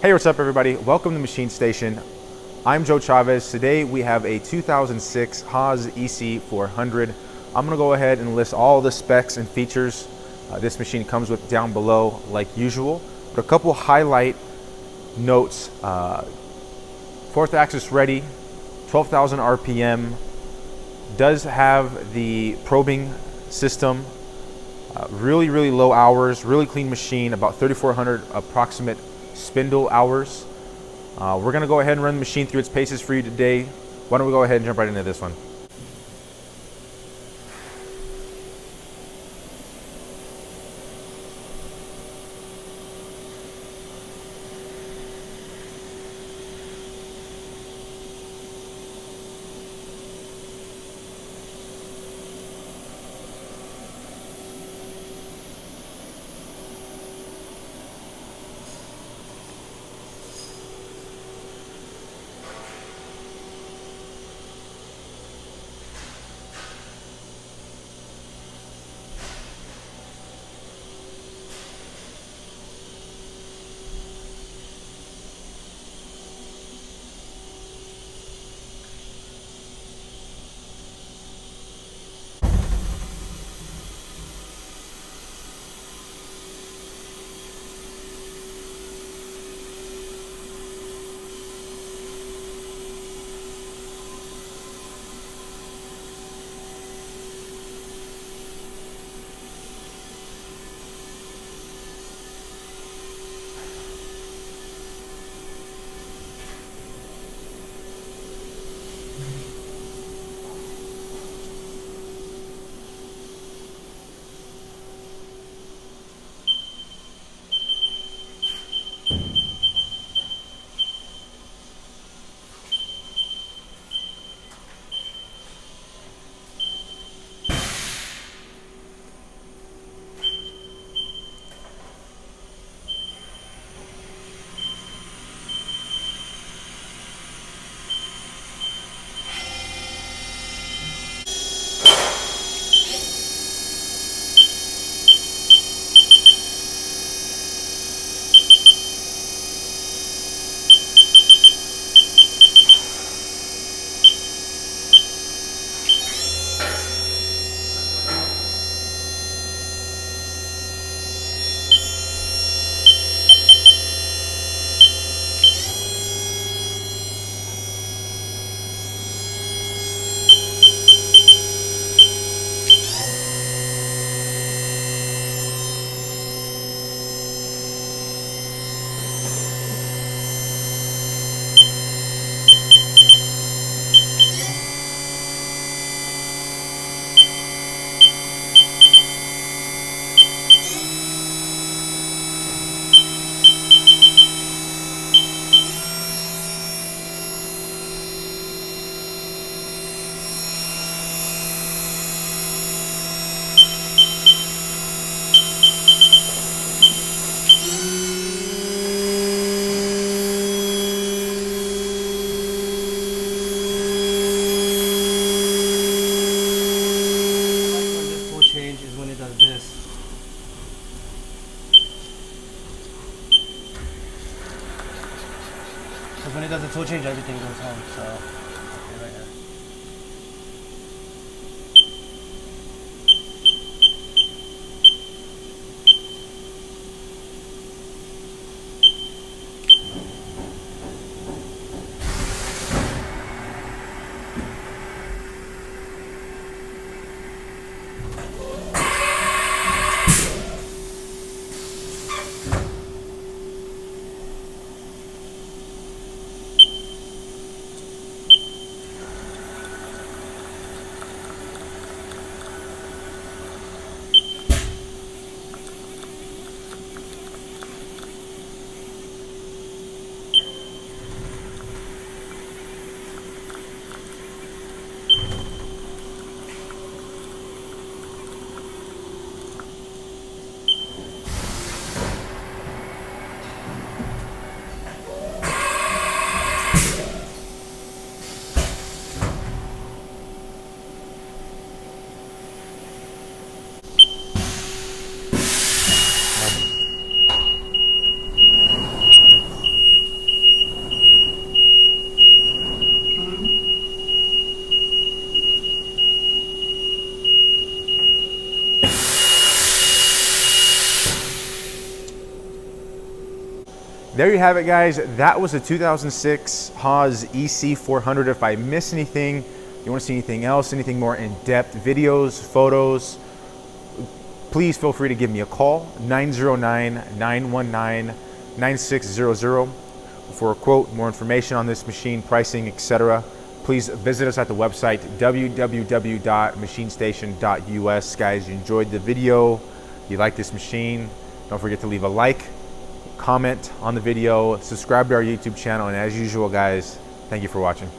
Hey, what's up everybody? Welcome to MachineStation. I'm Joe Chavez. Today we have a 2006 Haas EC-400. I'm gonna go ahead and list all the specs and features this machine comes with down below like usual. But a couple highlight notes. Fourth axis ready, 12,000 RPM, does have the probing system, really low hours, really clean machine, about 3,400 approximate spindle hours. We're gonna go ahead and run the machine through its paces for you today. Why don't we go ahead and jump right into this one. Because when it does the tool change, everything goes home, so right here. there you have it, guys. That was a 2006 Haas EC-400. If I miss anything, you want to see anything else, anything more in-depth, videos, photos, please feel free to give me a call, 909-919-9600. For a quote, more information on this machine, pricing, etc. Please visit us at the website, www.machinestation.us. Guys, you enjoyed the video, you like this machine, don't forget to leave a like, comment on the video, subscribe to our YouTube channel, and as usual, guys, thank you for watching.